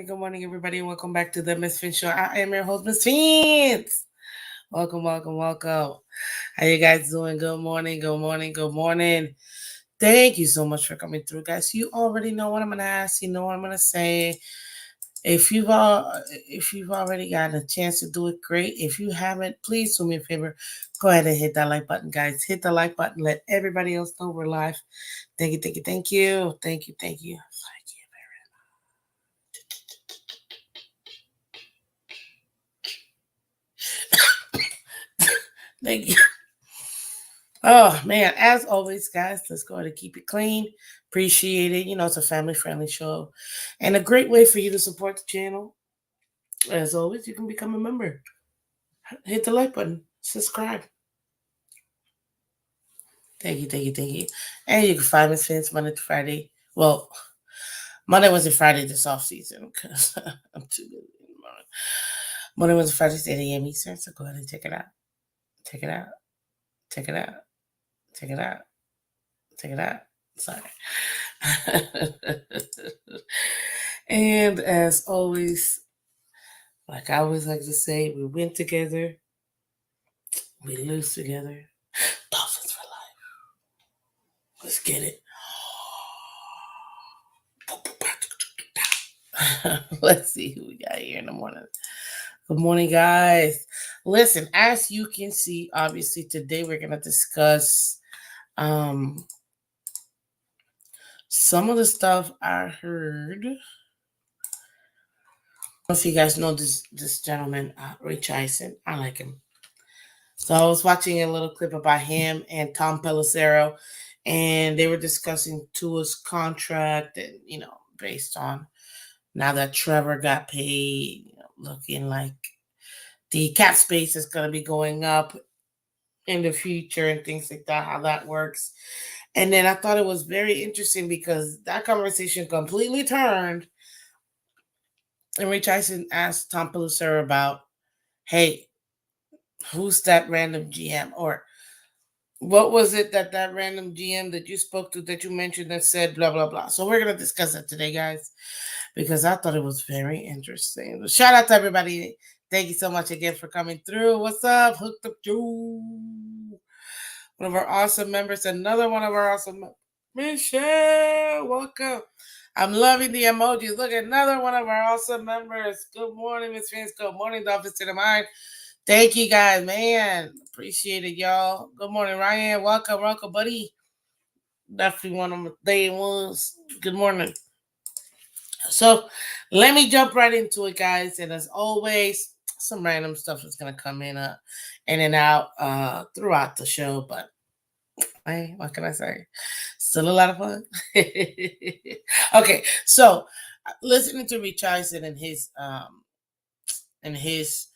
Good morning, everybody, and welcome back to the Miss Phins Show. I am your host, Miss Phins. Welcome. How you guys doing? Good morning. Thank you so much for coming through, guys. You already know what I'm gonna ask. You know what I'm gonna say. If you've already gotten a chance to do it, great. If you haven't, please do me a favor. Go ahead and hit that like button, guys. Hit the like button. Let everybody else know we're live. Thank you. Thank you. Thank you. Oh man, as always, guys, let's go ahead and keep it clean. Appreciate it. You know, it's a family-friendly show. And a great way for you to support the channel. As always, you can become a member. Hit the like button. Subscribe. Thank you. And you can find Miss Phins Monday to Friday. Well, Monday, Wednesday, Friday this off season because I'm too busy in the morning. Monday, Wednesday, Friday, 8 a.m. Eastern. So go ahead and check it out. Sorry. And as always, like I always like to say, we win together, we lose together. Dolphins for life. Let's get it. Let's see who we got here in the morning. Good morning, guys. Listen, as you can see, obviously today we're gonna discuss some of the stuff I heard. I don't know if you guys know this gentleman, Rich Eisen. I like him. So I was watching a little clip about him and Tom Pelissero, and they were discussing Tua's contract, and based on now that Trevor got paid, looking like the cap space is going to be going up in the future and things like that, how that works. And then I thought it was very interesting because that conversation completely turned. And Rich Eisen asked Tom Pelissero about, hey, who's that random GM? Or what was it that random GM that you spoke to, that you mentioned, that said blah, blah, blah. So we're going to discuss that today, guys, because I thought it was very interesting. Shout out to everybody. Thank you so much again for coming through. What's up? Hooked Up Joe. One of our awesome members. Another one of our awesome members. Michelle, welcome. I'm loving the emojis. Look, another one of our awesome members. Good morning, Miss Phins. Good morning, Dolphins to the Mind. Thank you, guys, man. Appreciate it, y'all. Good morning, Ryan. Welcome, buddy. Definitely one of my day ones. Good morning. So let me jump right into it, guys. And as always, some random stuff is gonna come in and out throughout the show, but hey, what can I say? Still a lot of fun. Okay, so listening to Rich Eisen and his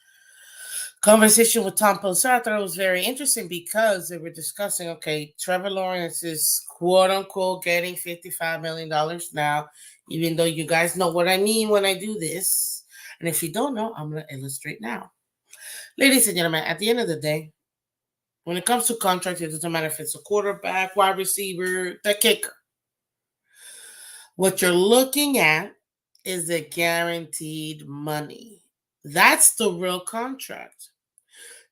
conversation with Tom Pelissero, I thought it was very interesting because they were discussing, okay, Trevor Lawrence is quote unquote getting $55 million now, even though you guys know what I mean when I do this. And if you don't know, I'm going to illustrate now. Ladies and gentlemen, at the end of the day, when it comes to contracts, it doesn't matter if it's a quarterback, wide receiver, the kicker. What you're looking at is the guaranteed money. That's the real contract.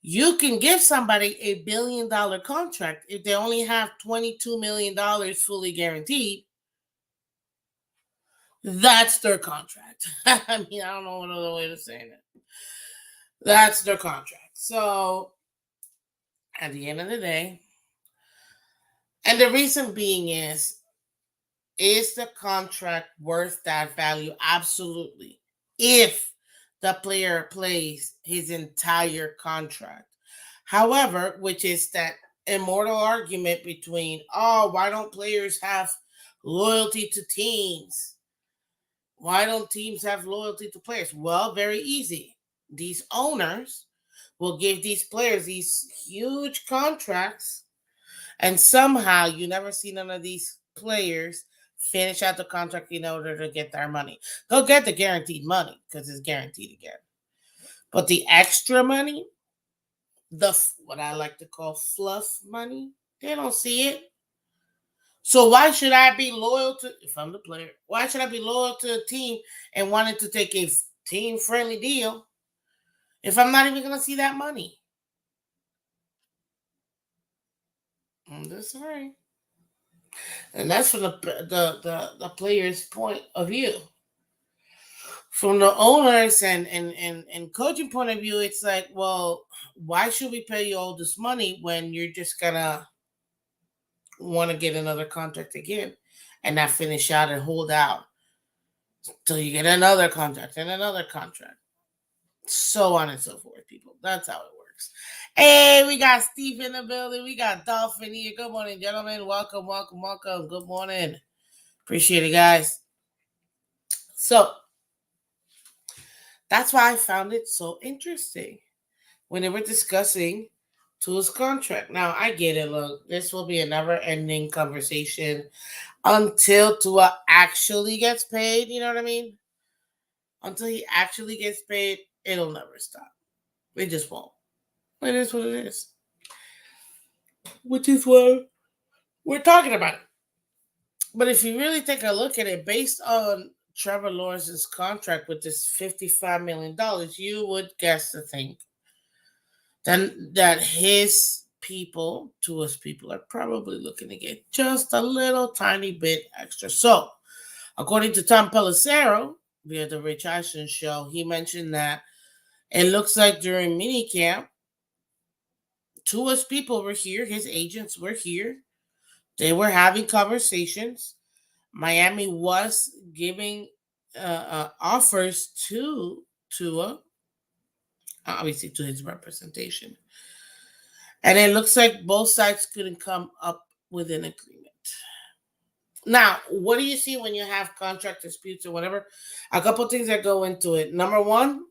You can give somebody $1 billion contract if they only have $22 million fully guaranteed. That's their contract. I mean, I don't know another way to say it. That's their contract. So, at the end of the day, and the reason being is the contract worth that value? Absolutely. If the player plays his entire contract. However, which is that immortal argument between, oh, why don't players have loyalty to teams? Why don't teams have loyalty to players? Well, very easy. These owners will give these players these huge contracts, and somehow you never see none of these players finish out the contract in order to get their money. They'll get the guaranteed money because it's guaranteed again. But the extra money, the what I like to call fluff money, they don't see it. So why should I be loyal to, if I'm the player, why should I be loyal to a team and wanting to take a team friendly deal if I'm not even going to see that money? I'm just saying. And that's from the player's point of view. From the owners and coaching point of view, it's like, well, why should we pay you all this money when you're just gonna want to get another contract again and not finish out and hold out till you get another contract and another contract, so on and so forth, people. That's how it works. Hey, we got Steve in the building. We got Dolphin here. Good morning, gentlemen. Welcome, welcome, welcome. Good morning. Appreciate it, guys. So that's why I found it so interesting when they were discussing Tua's contract. Now, I get it. Look, this will be a never-ending conversation until Tua actually gets paid. You know what I mean? Until he actually gets paid, it'll never stop. It just won't. It is what it is. Which is what we're talking about it. But if you really take a look at it, based on Trevor Lawrence's contract with this $55 million, you would guess to think then that his people, Tua's people, are probably looking to get just a little tiny bit extra. So, according to Tom Pelissero via the Rich Eisen show, he mentioned that it looks like during minicamp, Tua's people were here, his agents were here. They were having conversations. Miami was giving offers to Tua, obviously to his representation. And it looks like both sides couldn't come up with an agreement. Now, what do you see when you have contract disputes or whatever? A couple of things that go into it. Number one,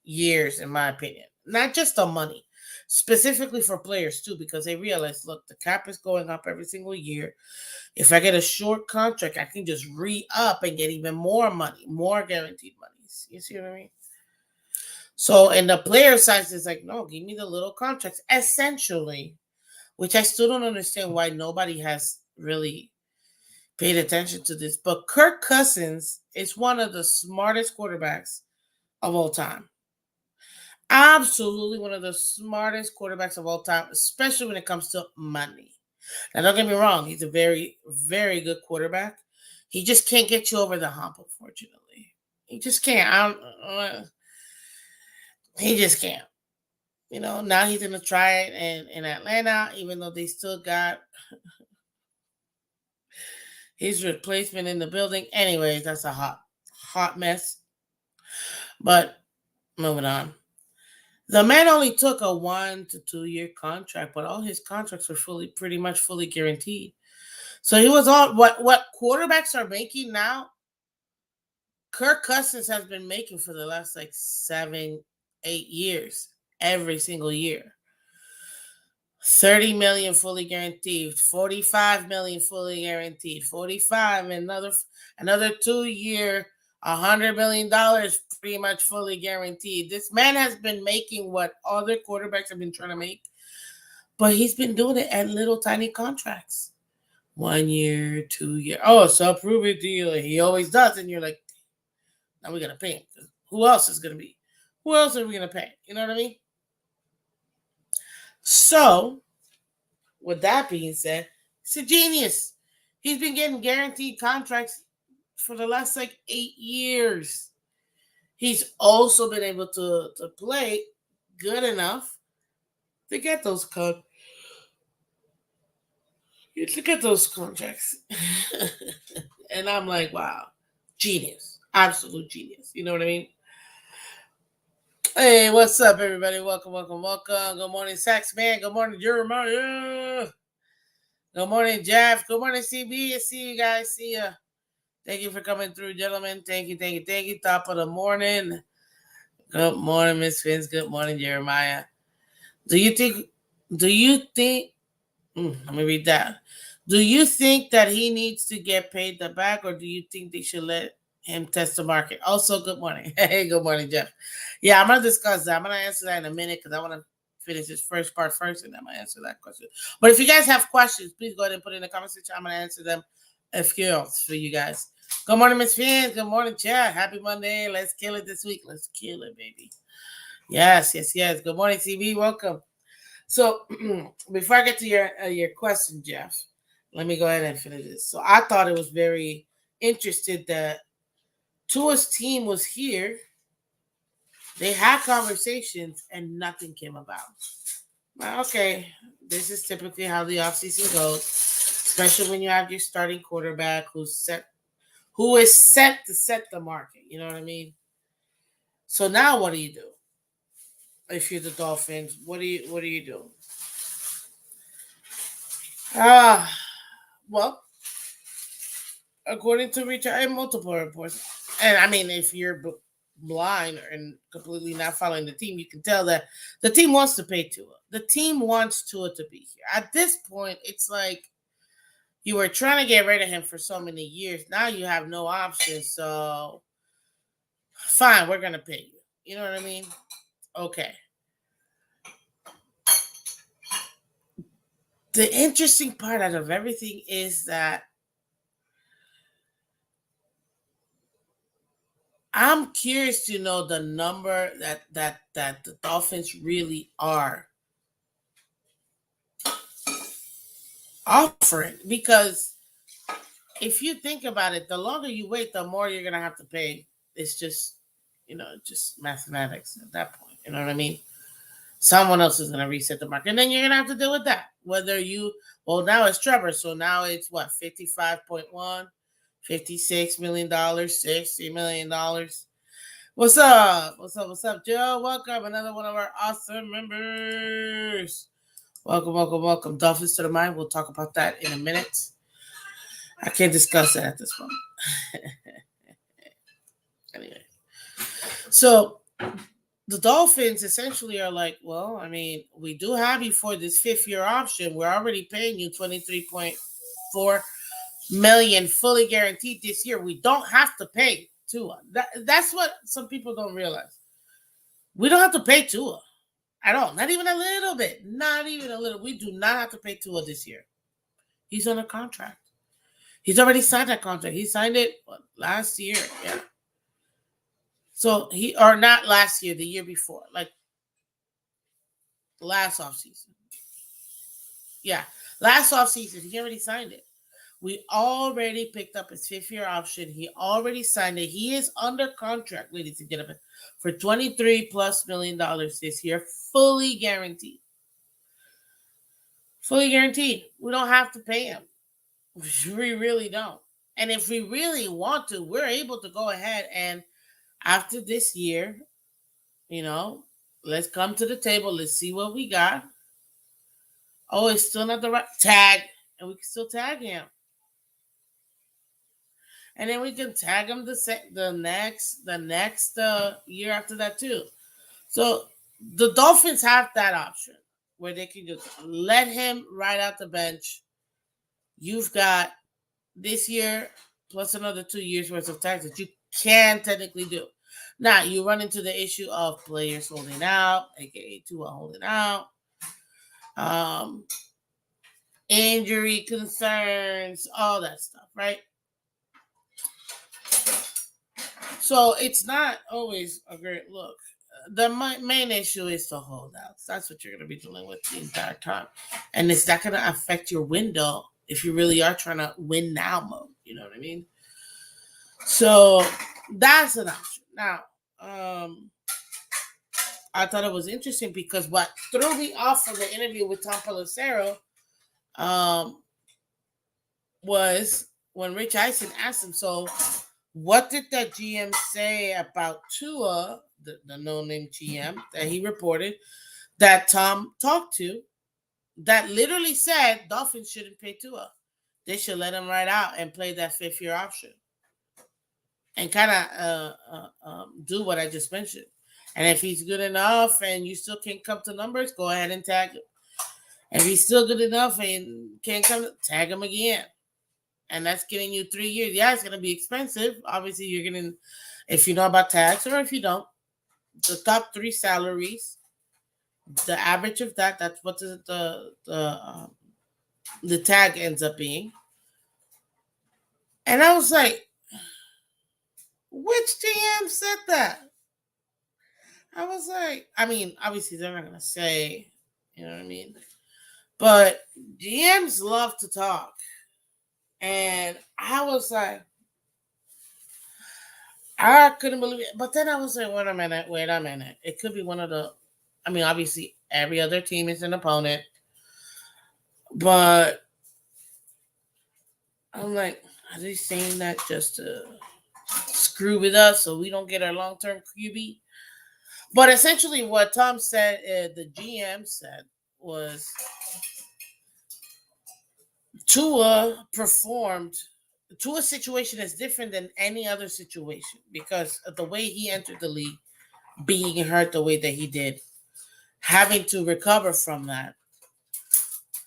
years, in my opinion. Not just the money, specifically for players too, because they realize, look, the cap is going up every single year. If I get a short contract, I can just re-up and get even more money, more guaranteed monies. You see what I mean? So, and the player side is like, no, give me the little contracts, essentially, which I still don't understand why nobody has really paid attention to this. But Kirk Cousins is one of the smartest quarterbacks of all time. Absolutely one of the smartest quarterbacks of all time, especially when it comes to money. Now, don't get me wrong, he's a very, very good quarterback. He just can't get you over the hump, unfortunately. He just can't. He just can't. You know, now he's going to try it in Atlanta, even though they still got his replacement in the building. Anyways, that's a hot mess. But moving on. The man only took a 1 to 2 year contract, but all his contracts were pretty much fully guaranteed. So he was all what quarterbacks are making now. Kirk Cousins has been making for the last like 7, 8 years, every single year. 30 million fully guaranteed, 45 million fully guaranteed, 45 another 2 year, $100 million pretty much fully guaranteed. This man has been making what other quarterbacks have been trying to make, but he's been doing it at little tiny contracts. 1 year, 2 year. Oh, so prove it deal. He always does, and you're like, now we're gonna pay him. Who else is gonna be? Who else are we gonna pay? You know what I mean? So, with that being said, he's a genius. He's been getting guaranteed contracts for the last like 8 years. He's also been able to play good enough to get those contracts. And I'm like, wow, genius, absolute genius. You know what I mean? Hey, what's up, everybody? Welcome. Good morning, Sax Man. Good morning, Jeremiah. Good morning, Jeff. Good morning, CB. I see you guys. See ya. Thank you for coming through, gentlemen. Thank you. Top of the morning. Good morning, Miss Phins. Good morning, Jeremiah. Do you think? Let me read that. Do you think that he needs to get paid the back, or do you think they should let him test the market? Also, good morning. Hey, good morning, Jeff. Yeah, I'm gonna discuss that. I'm gonna answer that in a minute because I want to finish this first part first, and I'm gonna answer that question. But if you guys have questions, please go ahead and put it in the comment section. I'm gonna answer them a few else for you guys. Good morning, Miss Phins. Good morning, Chad. Happy Monday. Let's kill it this week. Let's kill it, baby. Yes. Good morning, CB. Welcome. So before I get to your question, Jeff, let me go ahead and finish this. So I thought it was very interesting that Tua's team was here. They had conversations and nothing came about. Well, okay, this is typically how the offseason goes, especially when you have your starting quarterback who is set to set the market. You know what I mean? So now what do you do? If you're the Dolphins, what do you do? Well, according to multiple reports, and I mean, if you're blind and completely not following the team, you can tell that the team wants to pay Tua. The team wants Tua to be here. At this point, it's like you were trying to get rid of him for so many years. Now you have no option. So, fine, we're going to pay you. You know what I mean? Okay. The interesting part out of everything is that I'm curious to know the number that the Dolphins really are offering, because if you think about it, the longer you wait, the more you're gonna have to pay. It's just just mathematics at that point. You know what I mean? Someone else is gonna reset the market, and then you're gonna have to deal with that. Now it's Trevor, so now it's what, 55.1, $56 million, $60 million. What's up, Joe? Welcome, another one of our awesome members. Welcome. Dolphins to the mind. We'll talk about that in a minute. I can't discuss that at this moment. Anyway, so the Dolphins essentially are like, well, I mean, we do have you for this 5th-year option. We're already paying you $23.4 million fully guaranteed this year. We don't have to pay Tua. That's what some people don't realize. We don't have to pay Tua at all. Not even a little bit. Not even a little. We do not have to pay Tua this year. He's on a contract. He's already signed that contract. He signed it last year. Yeah. So not last year, the year before, like last offseason. Yeah. Last offseason, he already signed it. We already picked up his 5th-year option. He already signed it. He is under contract, ladies and gentlemen, for $23+ million this year, fully guaranteed. Fully guaranteed. We don't have to pay him. We really don't. And if we really want to, we're able to go ahead and after this year, you know, let's come to the table. Let's see what we got. Oh, it's still not the right tag, and we can still tag him, and then we can tag him the next year after that too. So the Dolphins have that option where they can just let him right out the bench. You've got this year plus another 2 years worth of tax that you can technically do. Now you run into the issue of players holding out, aka Tua holding out, um, injury concerns, all that stuff, right? So it's not always a great look. The main issue is the holdouts. That's what you're going to be dealing with the entire time. And is that going to affect your window if you really are trying to win now mode? You know what I mean? So that's an option. Now, I thought it was interesting because what threw me off from the interview with Tom Pelissero was when Rich Eisen asked him, so what did that GM say about Tua, the no-name GM that he reported that Tom talked to, that literally said Dolphins shouldn't pay Tua. They should let him ride out and play that fifth-year option and kind of do what I just mentioned. And if he's good enough and you still can't come to numbers, go ahead and tag him. If he's still good enough and can't come, tag him again. And that's getting you 3 years. Yeah, it's going to be expensive. Obviously, you're getting, if you know about tax or if you don't, the top 3 salaries, the average of that, that's what the tag ends up being. And I was like, which GM said that? I was like, I mean, obviously they're not going to say, you know what I mean? But GMs love to talk. And I was like, I couldn't believe it. But then I was like, wait a minute. It could be one of the, I mean, obviously every other team is an opponent. But I'm like, are they saying that just to screw with us so we don't get our long-term QB? But essentially what Tom said, the GM said, was Tua's situation is different than any other situation because of the way he entered the league, being hurt the way that he did, having to recover from that,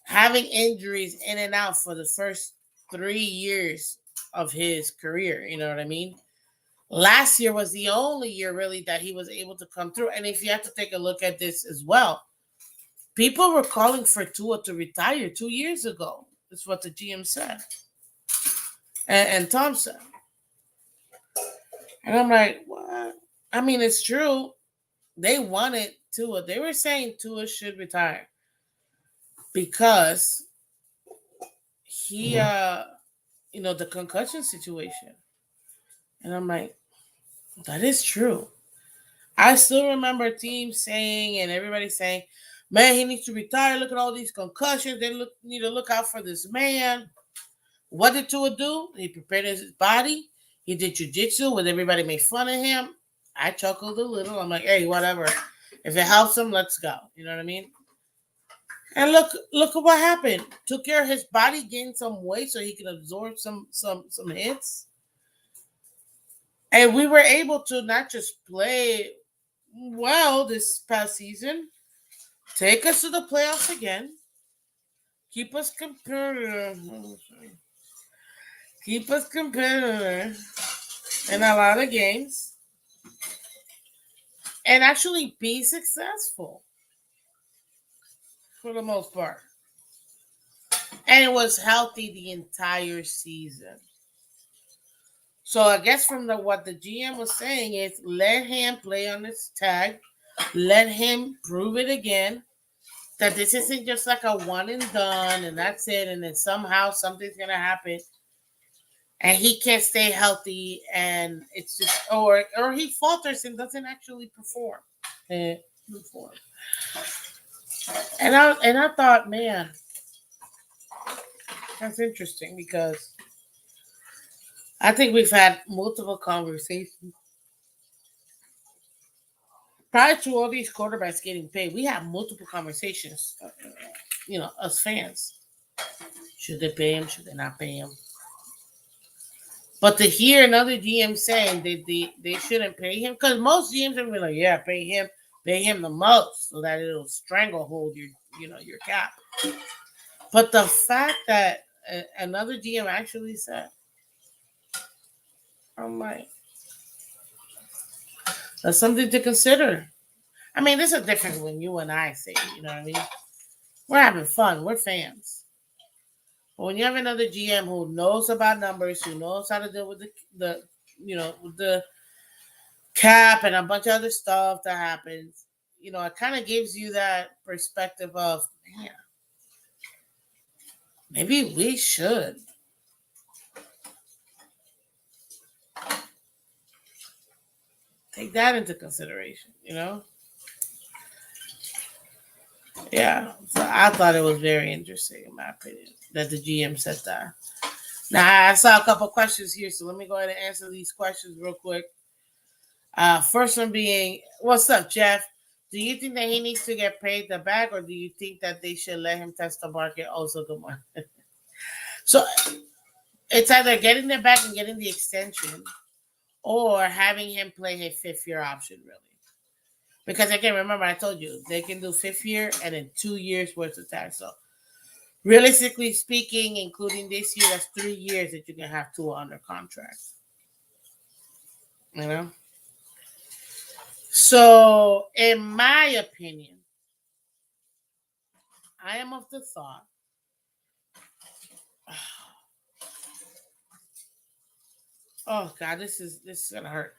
having injuries in and out for the first 3 years of his career. You know what I mean? Last year was the only year really that he was able to come through. And if you have to take a look at this as well, people were calling for Tua to retire 2 years ago. That's what the GM said. And Tom said. And I'm like, what? I mean, it's true. They wanted Tua. They were saying Tua should retire because he, the concussion situation. And I'm like, that is true. I still remember teams saying and everybody saying, man, he needs to retire. Look at all these concussions. They need to look out for this man. What did Tua do? He prepared his body. He did jiu-jitsu when everybody made fun of him. I chuckled a little. I'm like, hey, whatever. If it helps him, let's go. You know what I mean? And look at what happened. Took care of his body, gained some weight so he could absorb some hits. And we were able to not just play well this past season, take us to the playoffs again, keep us competitive in a lot of games, and actually be successful for the most part. And it was healthy the entire season. So I guess from what the GM was saying is let him play on his tag, let him prove it again, that this isn't just like a one and done and that's it, and then somehow something's gonna happen and he can't stay healthy and it's just or he falters and doesn't actually perform. And I thought, man, that's interesting because I think we've had multiple conversations prior to all these quarterbacks getting paid. We have multiple conversations, us fans. Should they pay him? Should they not pay him? But to hear another GM saying that they shouldn't pay him, because most GMs are like, yeah, pay him the most so that it'll stranglehold your cap. But the fact that another GM actually said, I'm like, that's something to consider. I mean, this is different when you and I say, you know what I mean? We're having fun. We're fans. But when you have another GM who knows about numbers, who knows how to deal with with the cap and a bunch of other stuff that happens, it kind of gives you that perspective of, man, maybe we should take that into consideration. Yeah. So I thought it was very interesting, in my opinion, that the GM said that. Now, I saw a couple questions here, so let me go ahead and answer these questions real quick. First one being, what's up, Jeff? Do you think that he needs to get paid the back, or do you think that they should let him test the market? Also, good morning. So it's either getting the back and getting the extension, or having him play his 5th-year option, really. Because again, remember I told you they can do 5th year and then 2 years worth of tax. So realistically speaking, including this year, that's 3 years that you can have two under contract. You know. So, in my opinion, I am of the thought. Oh God, this is gonna hurt.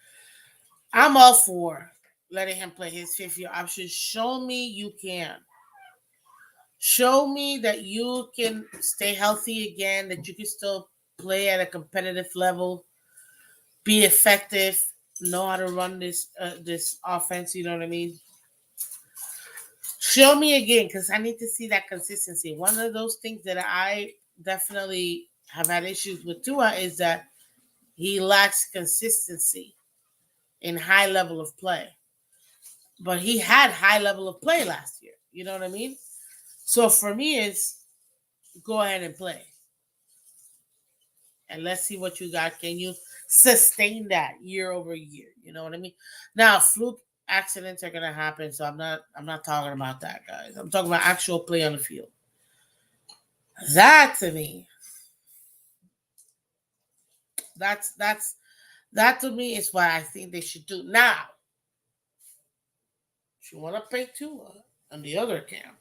I'm all for letting him play his 5th-year option. Show me you can. Show me that you can stay healthy again. That you can still play at a competitive level, be effective, know how to run this offense. You know what I mean? Show me again, because I need to see that consistency. One of those things that I definitely have had issues with Tua is that he lacks consistency in high level of play. But he had high level of play last year. You know what I mean? So for me, it's go ahead and play. And let's see what you got. Can you sustain that year over year? You know what I mean? Now, fluke accidents are gonna happen, so I'm not talking about that, guys. I'm talking about actual play on the field. That to me, that to me is what I think they should do. Now, if you want to pay Tua on the other camp,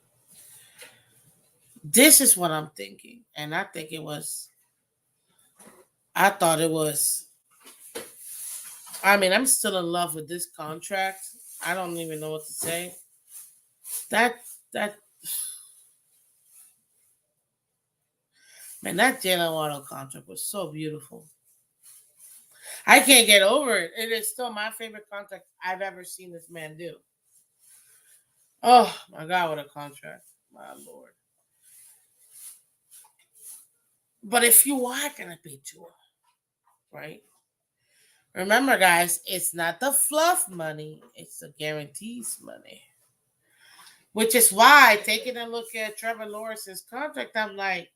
this is what I'm thinking, and I thought it was. I mean, I'm still in love with this contract. I don't even know what to say. That man, that Jalen Waddle contract was so beautiful. I can't get over it. It is still my favorite contract I've ever seen this man do. Oh my God, what a contract! My lord. But if you are gonna pay Tua, right? Remember, guys, it's not the fluff money; it's the guarantees money. Which is why, taking a look at Trevor Lawrence's contract, I'm like,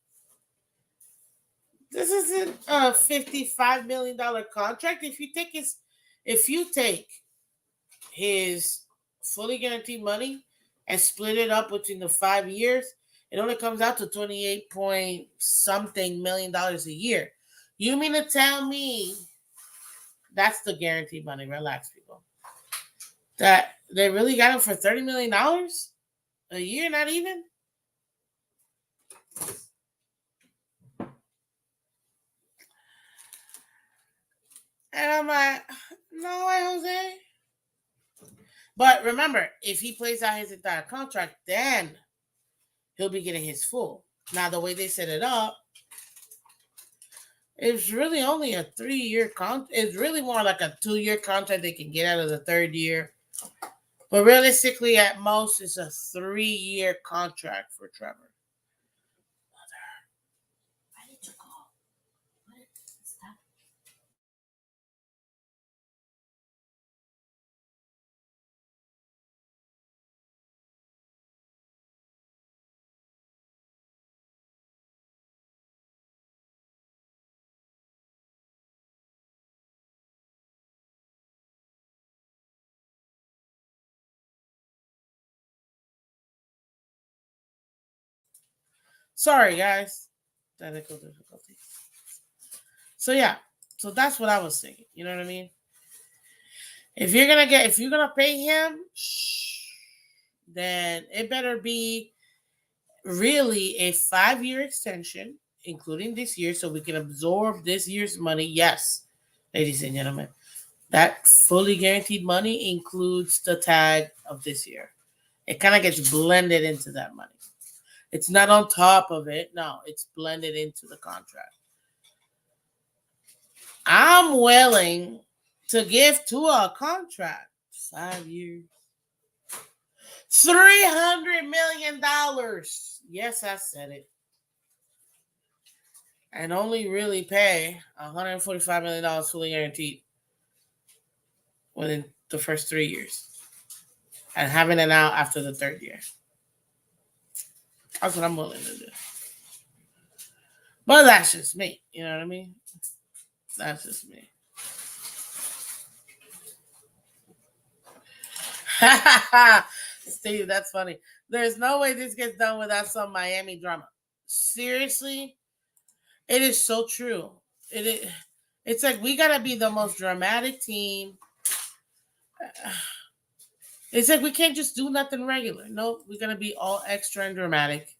this isn't a $55 million contract. If you take his fully guaranteed money and split it up between the 5 years, it only comes out to 28 point something $million a year. You mean to tell me that's the guaranteed money? Relax, people. That they really got him for $30 million a year, not even. And I'm like, no way, Jose. But remember, if he plays out his entire contract, then he'll be getting his full. Now, the way they set it up, it's really only a 3-year contract. It's really more like a 2-year contract they can get out of the 3rd year. But realistically, at most, it's a 3-year contract for Trevor. Mother, why did you call? What? Stop. Sorry, guys. Technical difficulty. So yeah, so that's what I was thinking. You know what I mean? If you're gonna pay him, then it better be really a 5-year extension, including this year, so we can absorb this year's money. Yes, ladies and gentlemen, that fully guaranteed money includes the tag of this year. It kind of gets blended into that money. It's not on top of it. No, it's blended into the contract. I'm willing to give Tua a contract. 5 years. $300 million. Yes, I said it. And only really pay $145 million fully guaranteed within the first 3 years. And having it out after the third year. That's what I'm willing to do. But that's just me. You know what I mean? That's just me. Steve, that's funny. There's no way this gets done without some Miami drama. Seriously? It is so true. It's like we gotta be the most dramatic team. It's like we can't just do nothing regular. No, we're gonna be all extra and dramatic.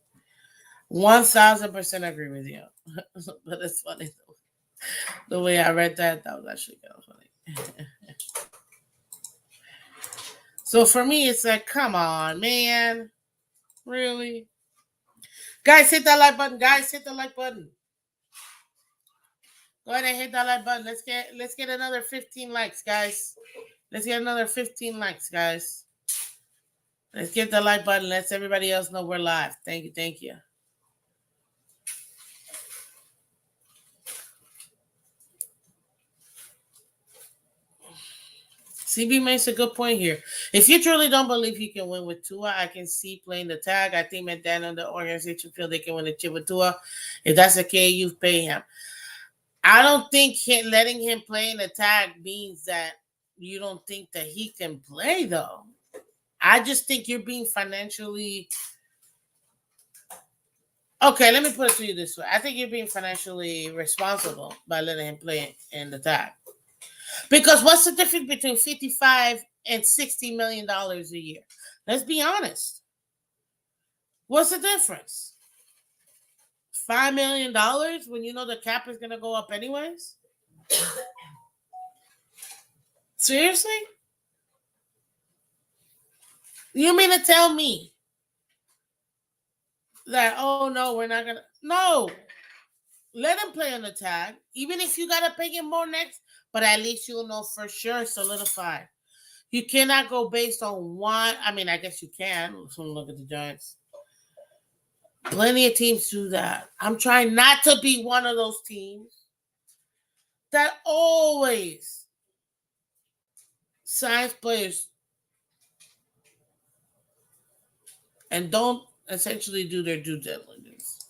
1000% agree with you. But it's funny though. The way I read that was actually kind of funny. So for me, it's like, come on, man. Really? Guys, hit that like button. Guys, hit the like button. Go ahead and hit that like button. Let's get another 15 likes, guys. Let's get another 15 likes, guys. Let's get the like button. Let everybody else know we're live. Thank you, thank you. CB makes a good point here. If you truly don't believe he can win with Tua, I can see playing the tag. I think McDaniel and the organization feel they can win the chip with Tua. If that's the case, you pay him. I don't think letting him play in the tag means that you don't think that he can play, though. I just think you're being financially... Okay, let me put it to you this way. I think you're being financially responsible by letting him play in the tag. Because what's the difference between $55 and $60 million a year? Let's be honest. What's the difference? $5 million when you know the cap is going to go up anyways? Seriously? You mean to tell me that, oh no, we're not going to... No. Let him play on the tag. Even if you got to pay him more next, but at least you'll know for sure, solidify. You cannot go based on one. I mean, I guess you can. Look at the Giants. Plenty of teams do that. I'm trying not to be one of those teams that always signs players and don't essentially do their due diligence.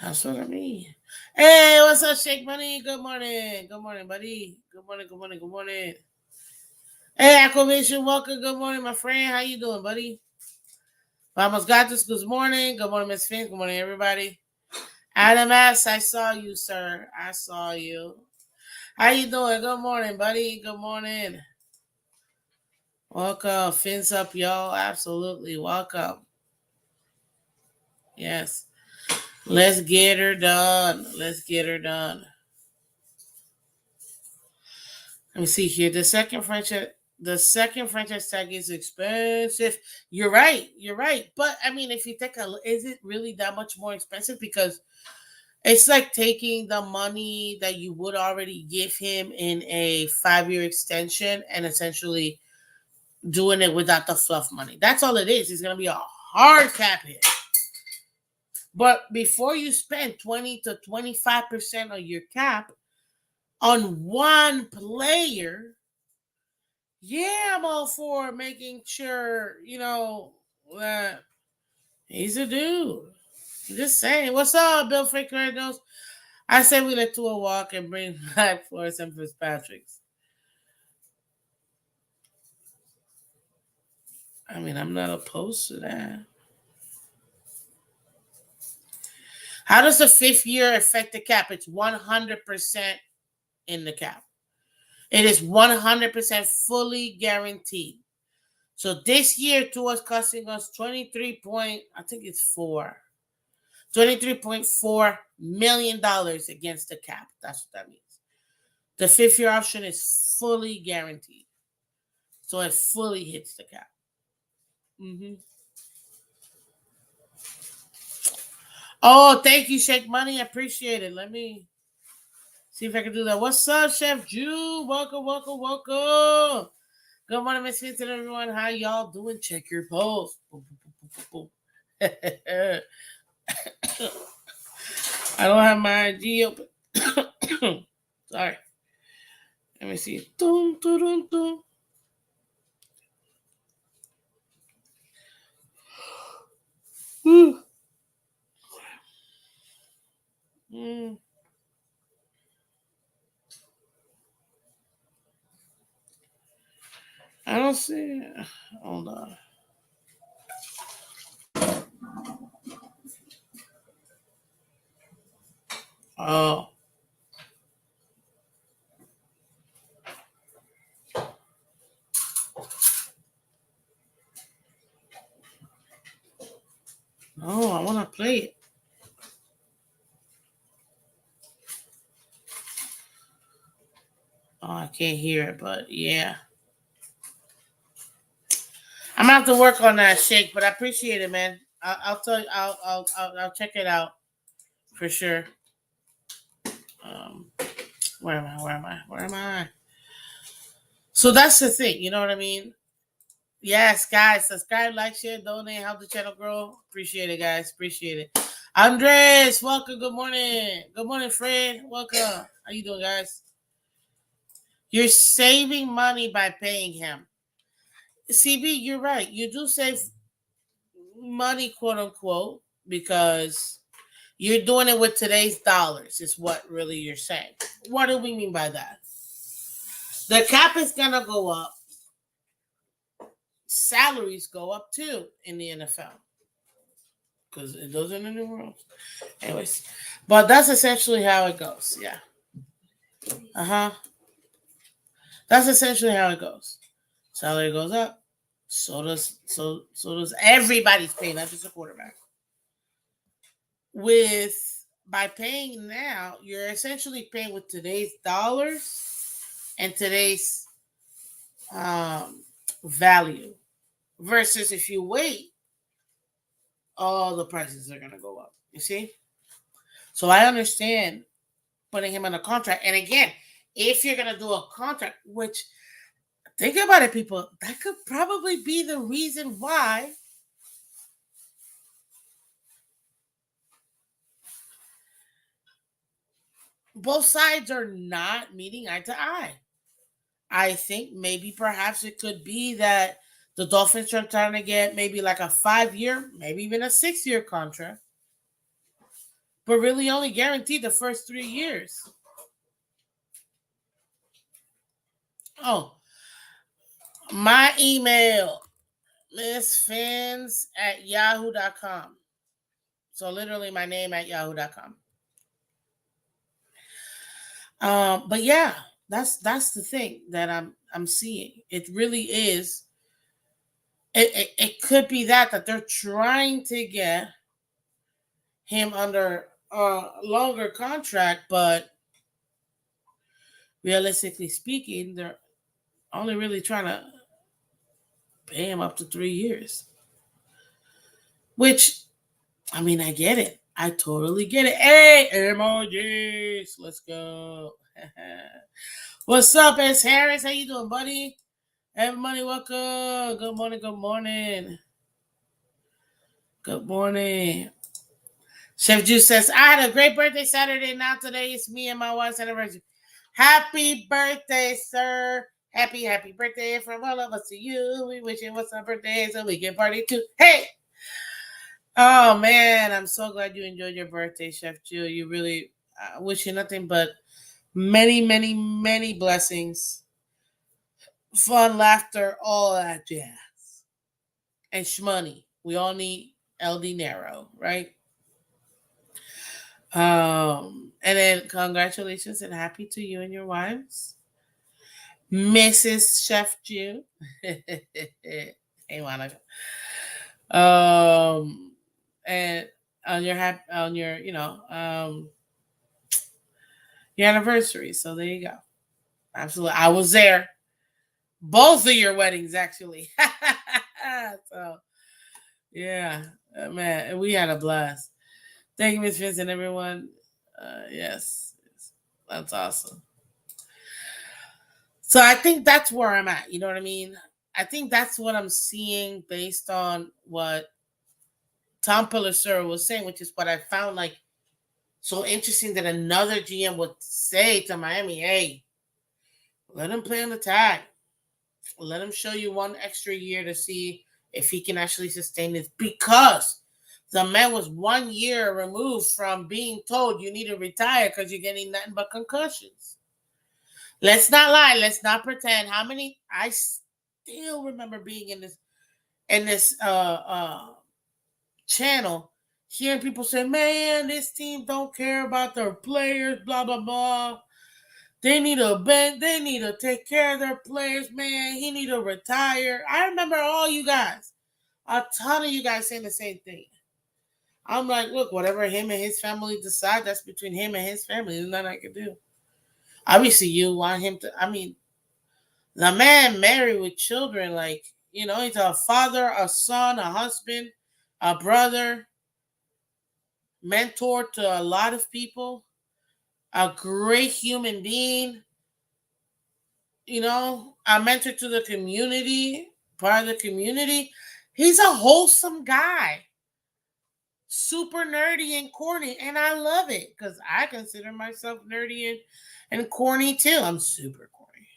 That's what I mean. Hey, what's up, Shake Money? Good morning. Good morning, buddy. Good morning, good morning, good morning. Hey, Acclamation Walker. Good morning, my friend. How you doing, buddy? Vamos Gatos. Good morning. Good morning, Miss Phins. Good morning, everybody. Adam S., I saw you, sir. I saw you. How you doing? Good morning, buddy. Good morning. Welcome. Fins up, y'all. Absolutely. Welcome. Yes. Let's get her done. Let's get her done. Let me see here. The second franchise tag is expensive. You're right. You're right. But I mean, if you take is it really that much more expensive? Because it's like taking the money that you would already give him in a 5-year extension and essentially doing it without the fluff money. That's all it is. It's going to be a hard cap hit. But before you spend 20 to 25% of your cap on one player, yeah, I'm all for making sure, that he's a dude. Just saying. What's up, Bill Freaker? I say we let Tua walk and bring back Flores and Fitzpatrick's. I mean, I'm not opposed to that. How does the fifth year affect the cap? It's 100% in the cap. It is 100% fully guaranteed. So this year, Tua's costing us 23 point, I think it's four. $23.4 million against the cap. That's what that means. The fifth year option is fully guaranteed. So it fully hits the cap. Mm-hmm. Oh, thank you, Shake Money. I appreciate it. Let me see if I can do that. What's up, Chef Jew? Welcome, welcome, welcome. Good morning, Miss Phins and everyone. How y'all doing? Check your post. Boom, boom, boom, boom, boom. I don't have my IG open. Sorry. Let me see. Dun, dun, dun, dun. Mm. I don't see it. Hold on. Oh. No, I want to play it. Oh, I can't hear it, but yeah. I'm gonna have to work on that, Shake, but I appreciate it, man. I'll tell you. I'll check it out for sure. Um, where am I? Where am I? Where am I? So that's the thing. You know what I mean? Yes, guys, subscribe, like, share, donate, help the channel grow. Appreciate it, guys. Appreciate it. Andres, welcome. Good morning. Good morning, Fred. Welcome. How you doing, guys? You're saving money by paying him. CB, you're right. You do save money, quote unquote, because you're doing it with today's dollars, is what really you're saying. What do we mean by that? The cap is going to go up. Salaries go up too in the NFL because those are the new rules. Anyways, but that's essentially how it goes. Yeah. That's essentially how it goes. Salary goes up. So does everybody's pay, not just a quarterback. By paying now, you're essentially paying with today's dollars and today's value. Versus if you wait, all the prices are gonna go up. You see? So I understand putting him on a contract. And again, if you're gonna do a contract, which think about it, people, that could probably be the reason why both sides are not meeting eye to eye. I think maybe perhaps it could be that the Dolphins are trying to get maybe like a 5-year, maybe even a 6-year contract, but really only guaranteed the first 3 years. Oh, my email, missphins@yahoo.com. So literally my name at yahoo.com. But yeah, that's the thing that I'm seeing. It really is. It could be that they're trying to get him under a longer contract, but realistically speaking, they're only really trying to pay him up to 3 years. Which, I mean, I get it. I totally get it. Hey, emojis, let's go. What's up, S. Harris? How you doing, buddy? Everybody, welcome. Good morning, good morning. Good morning. Chef Juice says, I had a great birthday Saturday. Now today it's me and my wife's anniversary. Happy birthday, sir. Happy birthday from all of us to you. We wish you what's our birthday so we can party too. Hey! Oh, man. I'm so glad you enjoyed your birthday, Chef Jill. You really wish you nothing but many, many, many blessings. Fun, laughter, all that jazz. And shmoney. We all need El Dinero, right? And then congratulations and happy to you and your wives, Mrs. Chef Jew. Hey, Monica. Um, and on your on your your anniversary. So there you go. Absolutely, I was there. Both of your weddings, actually. So yeah, man, we had a blast. Thank you, Miss Vince, and everyone. Yes, that's awesome. So I think that's where I'm at. You know what I mean? I think that's what I'm seeing based on what Tom Pelissero was saying, which is what I found like so interesting that another GM would say to Miami, "Hey, let him play on the tag. Let him show you one extra year to see if he can actually sustain this." Because the man was 1 year removed from being told you need to retire because you're getting nothing but concussions. Let's not lie. Let's not pretend. How many? I still remember being in this channel, hearing people say, "Man, this team don't care about their players." Blah blah blah. They need a bend. They need to take care of their players. Man, he need to retire. I remember all you guys, a ton of you guys saying the same thing. I'm like, look, whatever him and his family decide, that's between him and his family. There's nothing I can do. Obviously, you want him to. I mean, the man married with children, like, he's a father, a son, a husband, a brother, mentor to a lot of people, a great human being, a mentor to the community, part of the community. He's a wholesome guy, super nerdy and corny, and I love it because I consider myself nerdy and corny too. I'm super corny.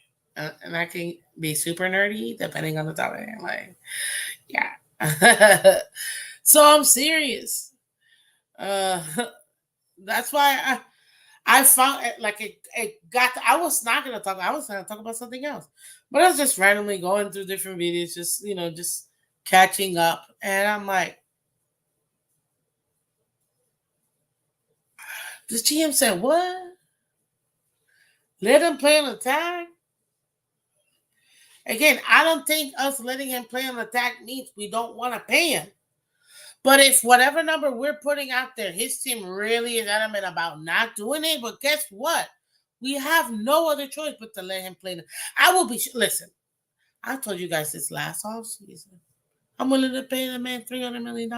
And I can be super nerdy depending on the topic. Like, yeah. So I'm serious. Uh, that's why I found it like it got. I was not gonna talk. I was gonna talk about something else, but I was just randomly going through different videos, just catching up, and I'm like, this GM said what? Let him play on the tag. Again, I don't think us letting him play on the tag means we don't want to pay him. But if whatever number we're putting out there, his team really is adamant about not doing it, but guess what? We have no other choice but to let him play. I will be, listen, I told you guys this last off season. I'm willing to pay the man $300 million.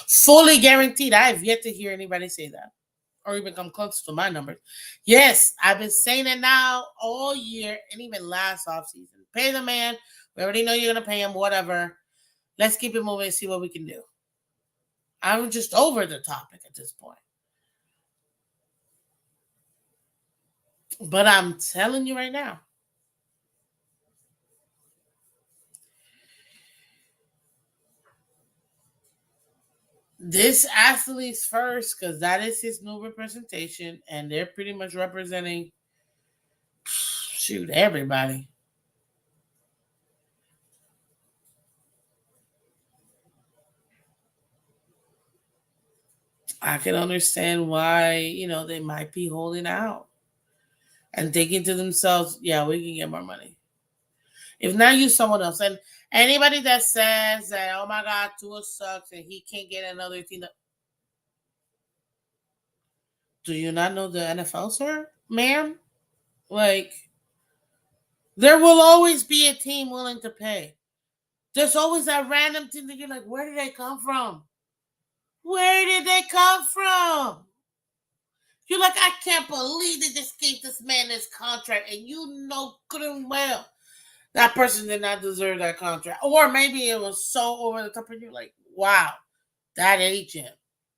Fully guaranteed. I have yet to hear anybody say that or even come close to my numbers. Yes, I've been saying it now all year and even last off season. Pay the man. We already know you're going to pay him, whatever. Let's keep it moving and see what we can do. I'm just over the topic at this point. But I'm telling you right now, this athlete's first because that is his new representation, and they're pretty much representing, shoot, everybody. I can understand why, they might be holding out and thinking to themselves, yeah, we can get more money. If not, use someone else. And anybody that says that, oh my God, Tua sucks and he can't get another team, do you not know the NFL, sir, ma'am? Like, there will always be a team willing to pay. There's always that random team that you're like, where did they come from? Where did they come from? You're like, I can't believe they just gave this man this contract, and you know good and well that person did not deserve that contract. Or maybe it was so over the top, and you're like, wow, that agent.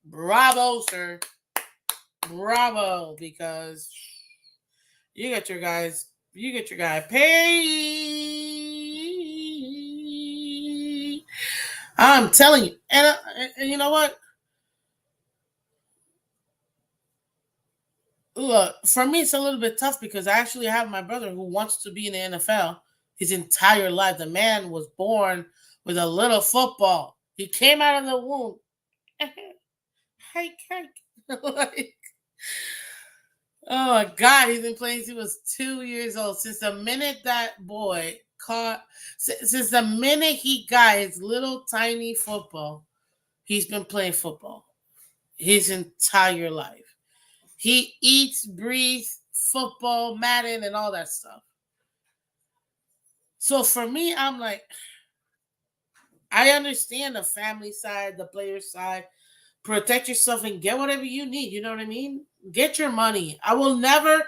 Bravo, sir. Bravo, because you get your guy paid. I'm telling you. And you know what? Look, for me, it's a little bit tough because I actually have my brother who wants to be in the NFL his entire life. The man was born with a little football. He came out of the womb. Hey, cake. Like, Oh my God, he's been playing since he was 2 years old. Since the minute that boy caught, since the minute he got his little tiny football, he's been playing football his entire life. He eats, breathes football, Madden, and all that stuff. So for me, I'm like, I understand the family side, the player side. Protect yourself and get whatever you need. You know what I mean? Get your money. I will never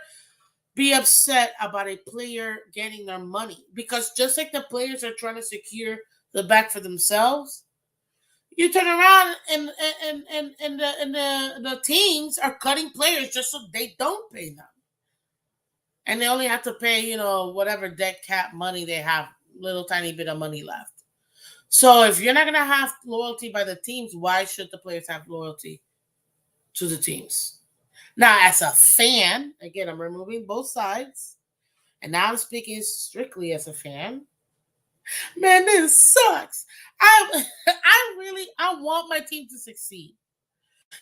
be upset about a player getting their money because just like the players are trying to secure the back for themselves, you turn around and the teams are cutting players just so they don't pay them, and they only have to pay whatever dead cap money they have, little tiny bit of money left. So if you're not gonna have loyalty by the teams, why should the players have loyalty to the teams? Now, as a fan, again, I'm removing both sides, and now I'm speaking strictly as a fan. Man, this sucks. I want my team to succeed.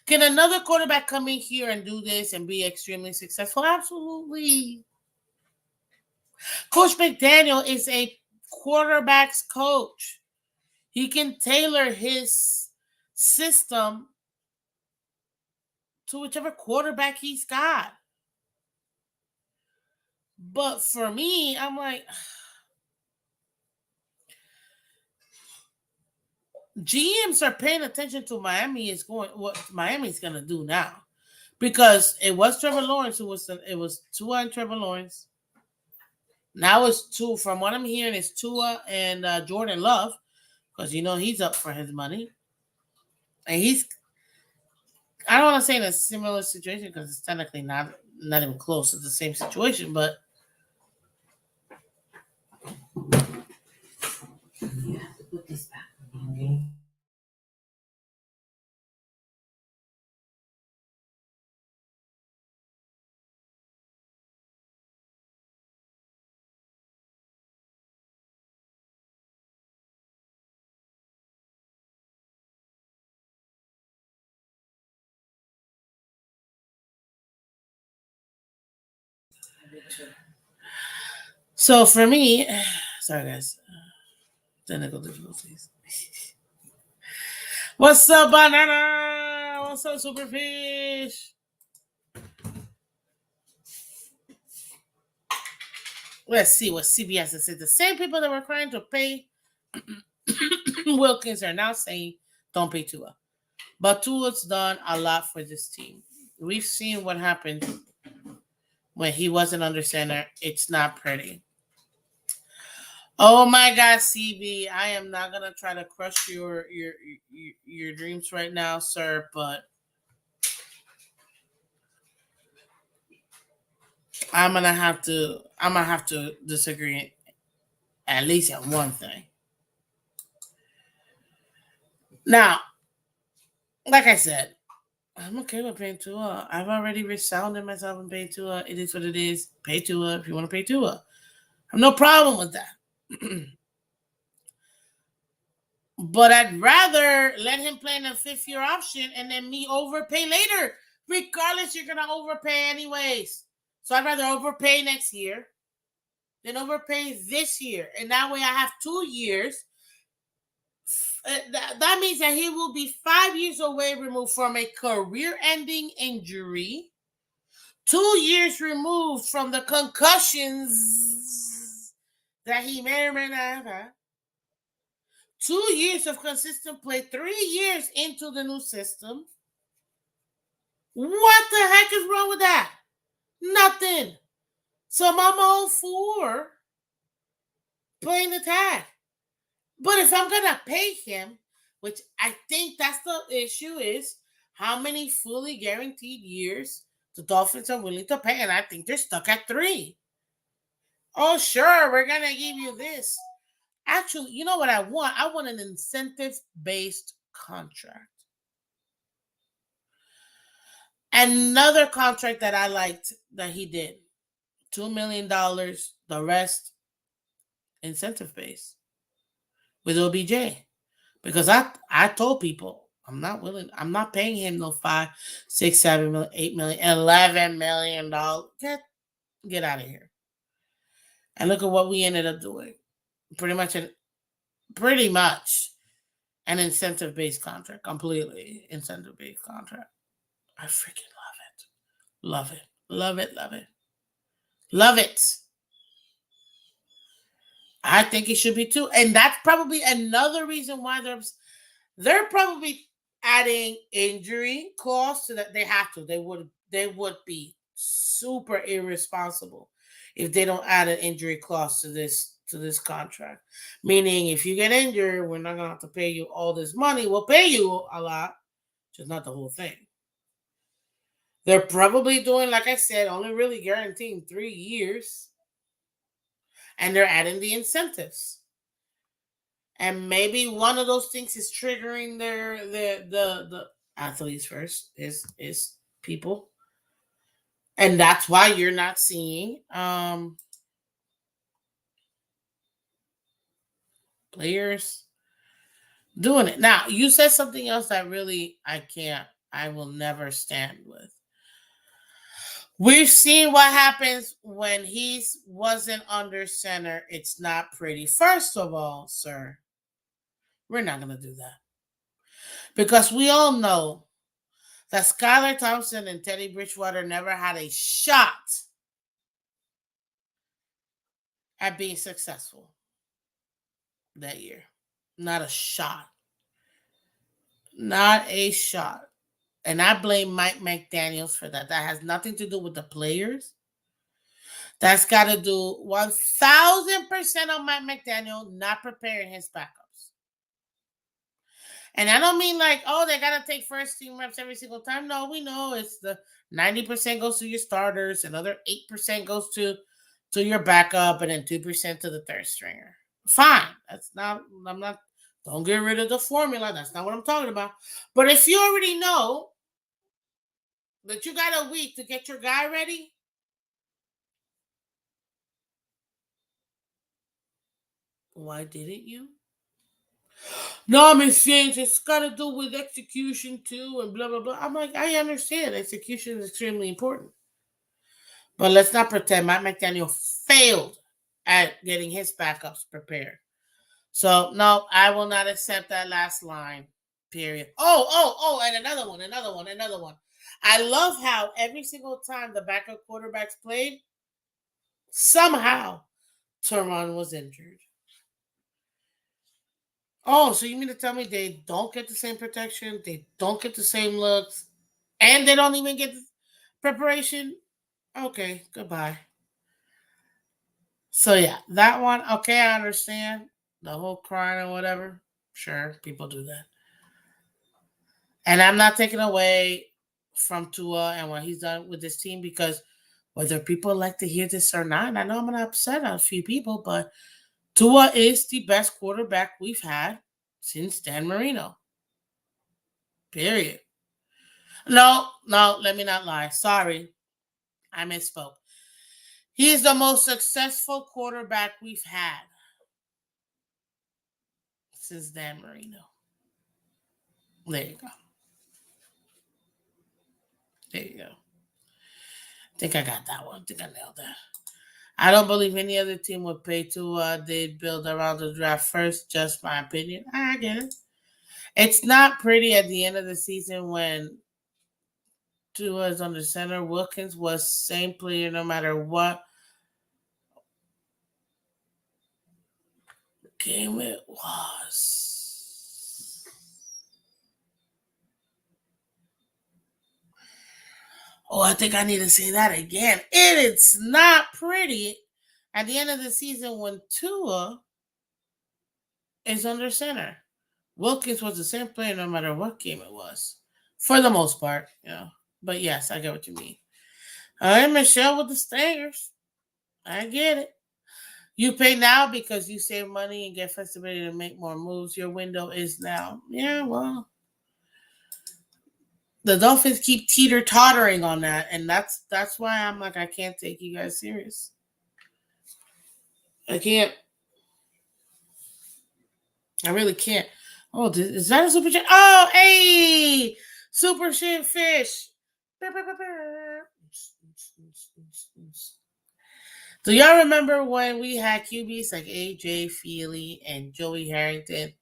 Can another quarterback come in here and do this and be extremely successful? Absolutely. Coach McDaniel is a quarterback's coach. He can tailor his system to whichever quarterback he's got. But for me, I'm like, GMs are paying attention to what Miami's gonna do now, because it was Trevor Lawrence it was Tua and Trevor Lawrence. Now it's two. From what I'm hearing, it's Tua and Jordan Love, because he's up for his money, and he's, I don't want to say in a similar situation because it's technically not even close to the same situation, but you have to put this back. So for me, sorry guys, technical difficulties. What's up, banana? What's up, superfish? Let's see what CBS has said. The same people that were trying to pay Wilkins are now saying don't pay Tua. But Tua's done a lot for this team. We've seen what happened when he wasn't under center. It's not pretty. Oh my God, CB! I am not gonna try to crush your dreams right now, sir. But I'm gonna have to disagree at least on one thing. Now, like I said, I'm okay with paying Tua. I've already resounded myself and paid Tua. It is what it is. Pay Tua if you want to pay Tua. I have no problem with that. But I'd rather let him play in a fifth-year option and then me overpay later. Regardless, you're gonna overpay anyways. So I'd rather overpay next year than overpay this year. And that way I have 2 years. That means that he will be 5 years away removed from a career-ending injury, 2 years removed from the concussions that he may or may not have had, 2 years of consistent play, 3 years into the new system. What the heck is wrong with that? Nothing. So I'm all for playing the tag. But if I'm gonna pay him, which I think that's the issue, is how many fully guaranteed years the Dolphins are willing to pay, and I think they're stuck at 3. Oh, sure, we're gonna give you this. Actually, you know what I want? I want an incentive-based contract. Another contract that I liked that he did, $2 million, the rest incentive-based with OBJ. Because I told people I'm not willing. I'm not paying him no 5, 6, 7 million, 8 million, $11 million. Get out of here. And look at what we ended up doing. Pretty much an incentive based contract. Completely incentive based contract. I freaking love it. Love it. Love it. Love it. Love it. I think it should be too. And that's probably another reason why they're probably adding injury clause so that they have to. They would be super irresponsible if they don't add an injury clause to this contract. Meaning if you get injured, we're not gonna have to pay you all this money. We'll pay you a lot, just not the whole thing. They're probably doing, like I said, only really guaranteeing 3 years. And they're adding the incentives. And maybe one of those things is triggering the athletes first is people, and that's why you're not seeing players doing it. Now you said something else that really I will never stand with. We've seen what happens when he wasn't under center. It's not pretty. First of all, sir, we're not going to do that. Because we all know that Skylar Thompson and Teddy Bridgewater never had a shot at being successful that year. Not a shot. Not a shot. And I blame Mike McDaniels for that. That has nothing to do with the players. That's got to do 1,000% on Mike McDaniel not preparing his backups. And I don't mean like, oh, they got to take first team reps every single time. No, we know it's the 90% goes to your starters, another 8% goes to your backup, and then 2% to the third stringer. Fine. Don't get rid of the formula. That's not what I'm talking about. But if you already know that you got a week to get your guy ready, why didn't you? No, Miss James, it's got to do with execution too, and blah, blah, blah. I'm like, I understand. Execution is extremely important. But let's not pretend Mike McDaniel failed at getting his backups prepared. So, no, I will not accept that last line, period. Oh, and another one. I love how every single time the backup quarterbacks played, somehow Teron was injured. Oh, so you mean to tell me they don't get the same protection, they don't get the same looks, and they don't even get preparation? Okay, goodbye. So yeah, that one, okay, I understand. The whole crying or whatever. Sure, people do that. And I'm not taking away from Tua and what he's done with this team, because whether people like to hear this or not, and I know I'm going to upset a few people, but Tua is the best quarterback we've had since Dan Marino. Period. No, let me not lie. Sorry, I misspoke. He is the most successful quarterback we've had since Dan Marino. There you go. There you go. I think I got that one. I think I nailed that. I don't believe any other team would pay Tua. They'd build around the draft first. Just my opinion. I get it. It's not pretty at the end of the season when Tua is under center. Wilkins was same player no matter what game it was. Oh, I think I need to say that again. It's not pretty at the end of the season when Tua is under center. Wilkins was the same player no matter what game it was. For the most part, But yes, I get what you mean. All right, Michelle with the Stingers. I get it. You pay now because you save money and get flexibility to make more moves. Your window is now. Yeah, well, the Dolphins keep teeter-tottering on that, and that's why I'm like, I can't take you guys serious. I can't. I really can't. Oh, is that a super chat? Oh, hey, super shit fish. Do y'all remember when we had QBs like AJ Feely and Joey Harrington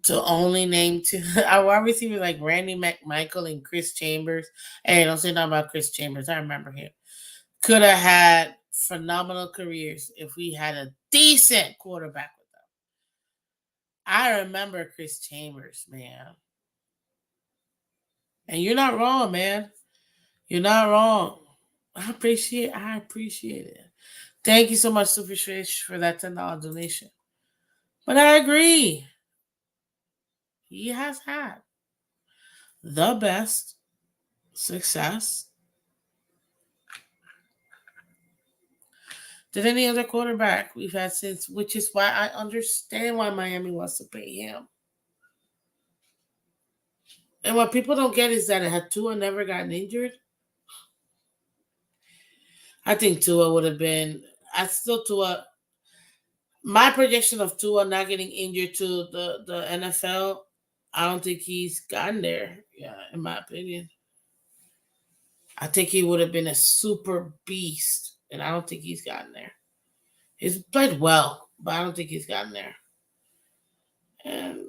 to only name two? Our wide receivers like Randy McMichael and Chris Chambers. Hey, don't say nothing about Chris Chambers. I remember him. Could have had phenomenal careers if we had a decent quarterback with them. I remember Chris Chambers, man. And you're not wrong, man. You're not wrong. I appreciate it. Thank you so much, Superfish, for that $10 donation. But I agree. He has had the best success than any other quarterback we've had since, which is why I understand why Miami wants to pay him. And what people don't get is that had Tua never gotten injured, I think Tua would have been. I still Tua. My projection of Tua not getting injured to the NFL, I don't think he's gotten there. Yeah, in my opinion, I think he would have been a super beast, and I don't think he's gotten there. He's played well, but I don't think he's gotten there. And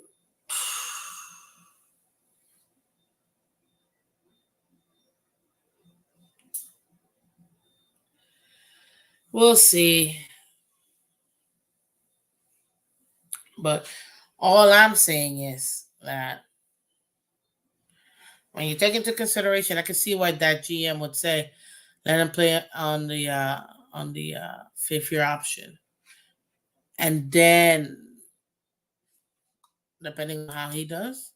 we'll see. But all I'm saying is that when you take into consideration, I can see why that GM would say, let him play on the fifth year option, and then depending on how he does,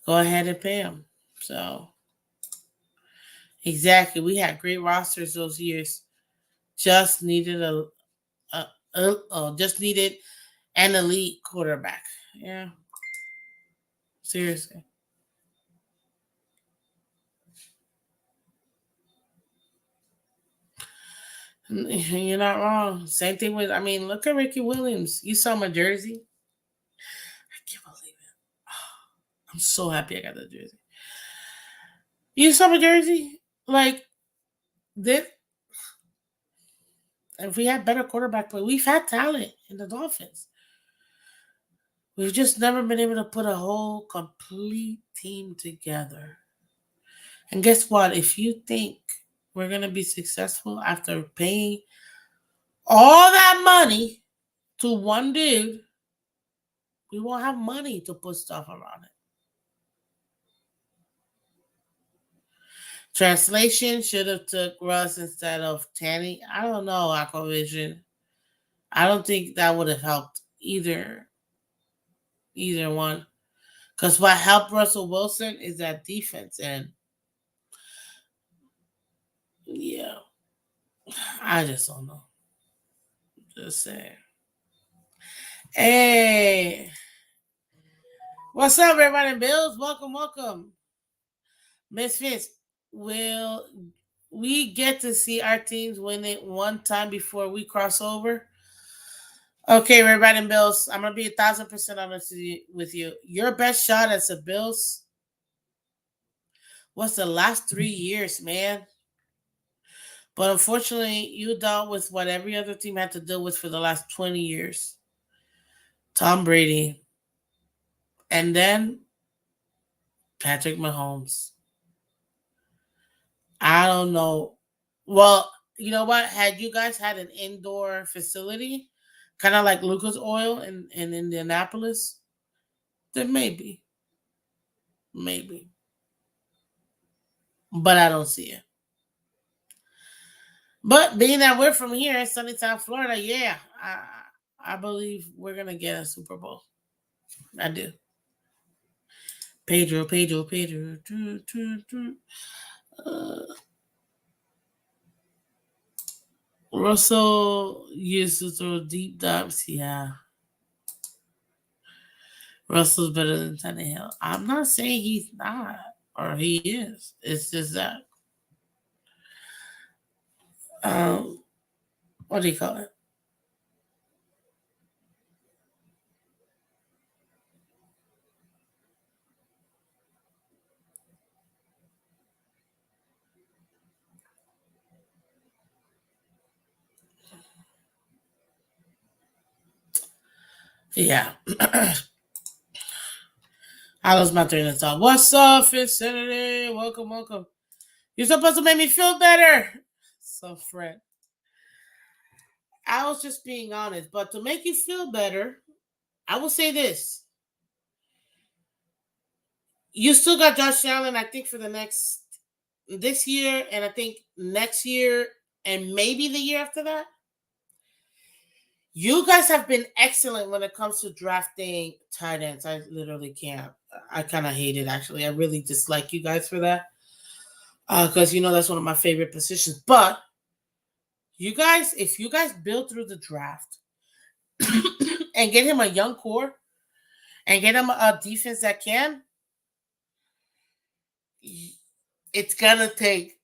go ahead and pay him. So exactly, we had great rosters those years. Just needed just needed an elite quarterback. Yeah, seriously. You're not wrong. Same thing with, I mean, look at Ricky Williams. You saw my jersey. I can't believe it. I'm so happy I got the jersey. You saw my jersey? Like, this, if we had better quarterback play, we've had talent in the Dolphins. We've just never been able to put a whole complete team together. And guess what? If you think we're going to be successful after paying all that money to one dude, we won't have money to put stuff around it. Translation should have took Russ instead of Tanny. I don't know, Aquavision. I don't think that would have helped either one. Because what helped Russell Wilson is that defense. And yeah, I just don't know. Just saying. Hey, what's up, everybody in Bills? Welcome, welcome. Miss Phins, will we get to see our teams win it one time before we cross over? Okay, everybody in Bills, I'm going to be 1,000% honest with you. Your best shot as a Bills was the last 3 years, man. But unfortunately, you dealt with what every other team had to deal with for the last 20 years. Tom Brady. And then Patrick Mahomes. I don't know. Well, you know what? Had you guys had an indoor facility, kind of like Lucas Oil in Indianapolis, then maybe. Maybe. But I don't see it. But being that we're from here in Sunnytown, Florida, yeah, I believe we're going to get a Super Bowl. I do. Pedro. Russell used to throw deep dives. Yeah. Russell's better than Tannehill. I'm not saying he's not, or he is. It's just that, what do you call it? Yeah. How's my train of thought? What's up, Phins Saturday? Welcome, welcome. You're supposed to make me feel better. So, Fred. I was just being honest, but to make you feel better, I will say this. You still got Josh Allen, I think, for this year, and I think next year, and maybe the year after that. You guys have been excellent when it comes to drafting tight ends. I literally can't. I kind of hate it, actually. I really dislike you guys for that. Because, that's one of my favorite positions. But you guys, if you guys build through the draft and get him a young core and get him a defense that can, it's going to take,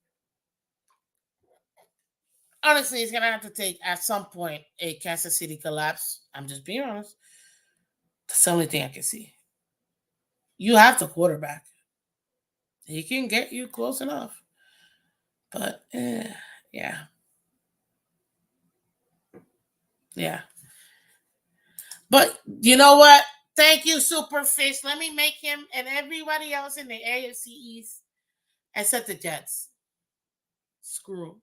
honestly, it's going to have to take at some point a Kansas City collapse. I'm just being honest. That's the only thing I can see. You have the quarterback. He can get you close enough. But, yeah. Yeah. But you know what? Thank you, Superfish. Let me make him and everybody else in the AFC East except the Jets. Screw 'em.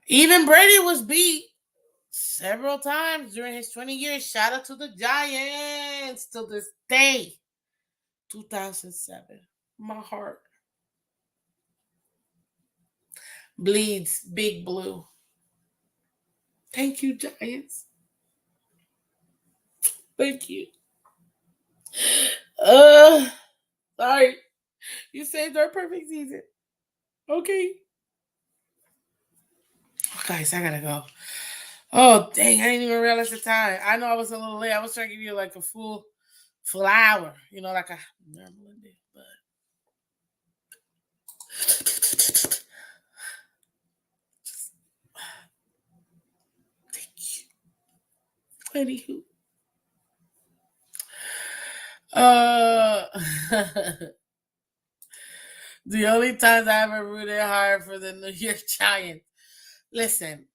Even Brady was beat several times during his 20 years. Shout out to the Giants till this day. 2007. My heart bleeds big blue. Thank you, Giants. Thank you. Sorry. You saved our perfect season. Okay. Oh, guys, I gotta go. Oh, dang, I didn't even realize the time. I know I was a little late. I was trying to give you like a full hour, like I normally do. But thank you. Anywho. The only times I ever rooted hard for the New York Giants. Listen,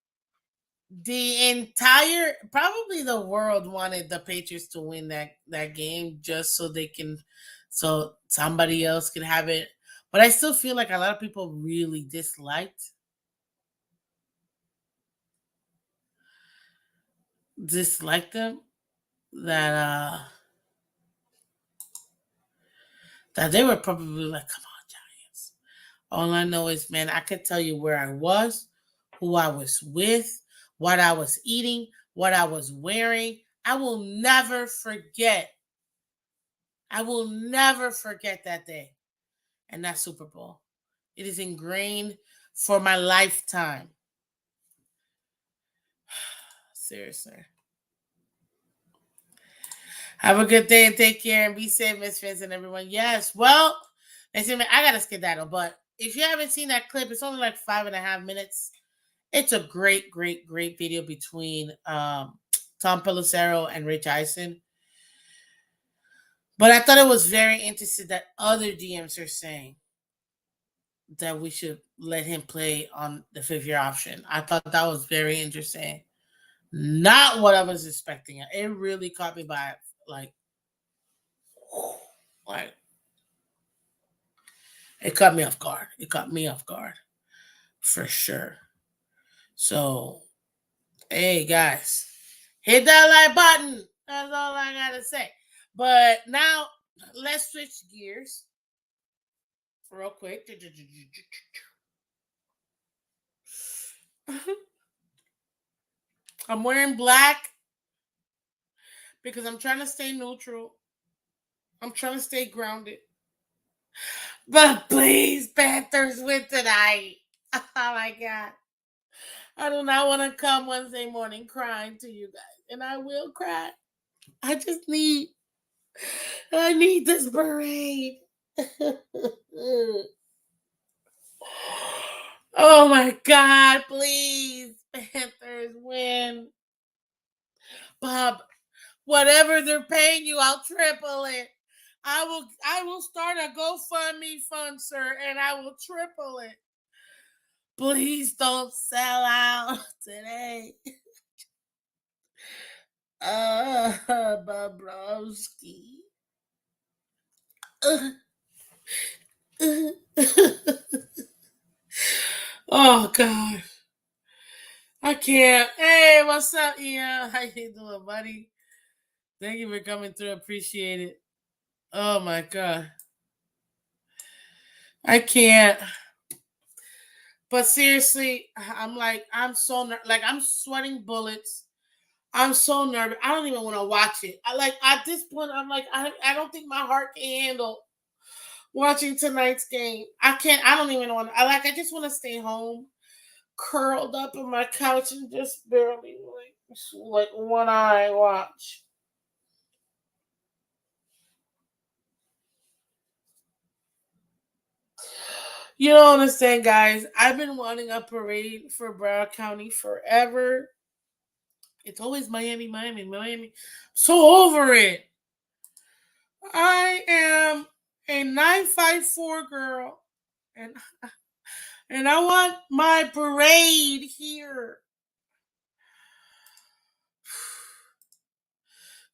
the entire probably the world wanted the Patriots to win that game just so somebody else can have it. But I still feel like a lot of people really disliked them that that they were probably like, come on, Giants. All I know is, man, I could tell you where I was, who I was with, what I was eating, what I was wearing. I will never forget. I will never forget that day and that Super Bowl. It is ingrained for my lifetime. Seriously. Have a good day and take care and be safe, Miss Phins and everyone. Yes. Well, listen, man, I gotta skedaddle, but if you haven't seen that clip, it's only like 5.5 minutes. It's a great, great, great video between Tom Pelissero and Rich Eisen. But I thought it was very interesting that other DMs are saying that we should let him play on the 5th-year option. I thought that was very interesting. Not what I was expecting. It really caught me by like it caught me off guard. It caught me off guard for sure. So, hey guys, hit that like button. That's all I gotta say. But now let's switch gears real quick. I'm wearing black because I'm trying to stay neutral. I'm trying to stay grounded. But please, Panthers win tonight. Oh my God. I do not want to come Wednesday morning crying to you guys. And I will cry. I just I need this parade. Oh my God, please. Panthers win. Bob, whatever they're paying you, I'll triple it. I will start a GoFundMe fund, sir, and I will triple it. Please don't sell out today. Brewski. Oh God. I can't. Hey, what's up, Ian? How you doing, buddy? Thank you for coming through. Appreciate it. Oh my God. I can't. But seriously, I'm like, I'm so like I'm sweating bullets. I'm so nervous. I don't even want to watch it. I like at this point, I'm like, I don't think my heart can handle watching tonight's game. I can't. I don't even want. I just want to stay home, curled up on my couch, and just barely like one eye watch. You don't understand, guys. I've been wanting a parade for Broward County forever. It's always Miami, Miami, Miami. So over it. I am a 954 girl, and I want my parade here.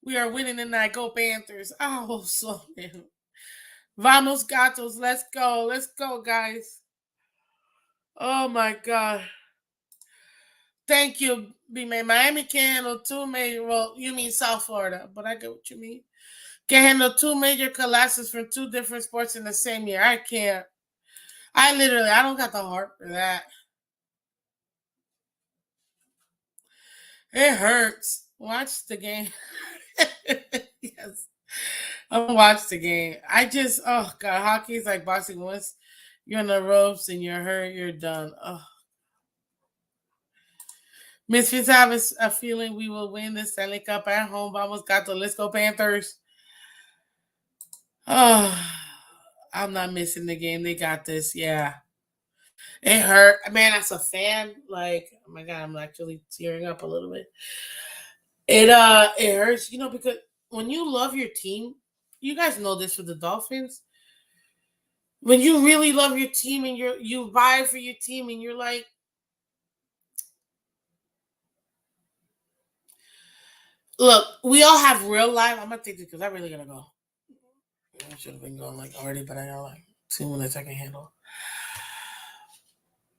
We are winning tonight. Go Panthers. Oh, so man. Vamos Gatos. Let's go. Let's go, guys. Oh my God. Thank you, B-May. Miami can handle two major, well, you mean South Florida, but I get what you mean. Can handle two major collapses from two different sports in the same year. I can't. I don't got the heart for that. It hurts. Watch the game. Yes. I'm gonna watch the game. Oh God, hockey is like boxing. Once you're in the ropes and you're hurt, you're done. Oh. Miss Fitz have a feeling we will win the Stanley Cup at home. Almost got the Let's Go Panthers. Oh, I'm not missing the game. They got this. Yeah. It hurt. Man, as a fan, like, oh my God, I'm actually tearing up a little bit. It hurts, because when you love your team, you guys know this with the Dolphins. When you really love your team and you vibe for your team and you're like, look, we all have real life. I'm gonna take this because I really gotta go. I should have been going like already, but I got like 2 minutes I can handle.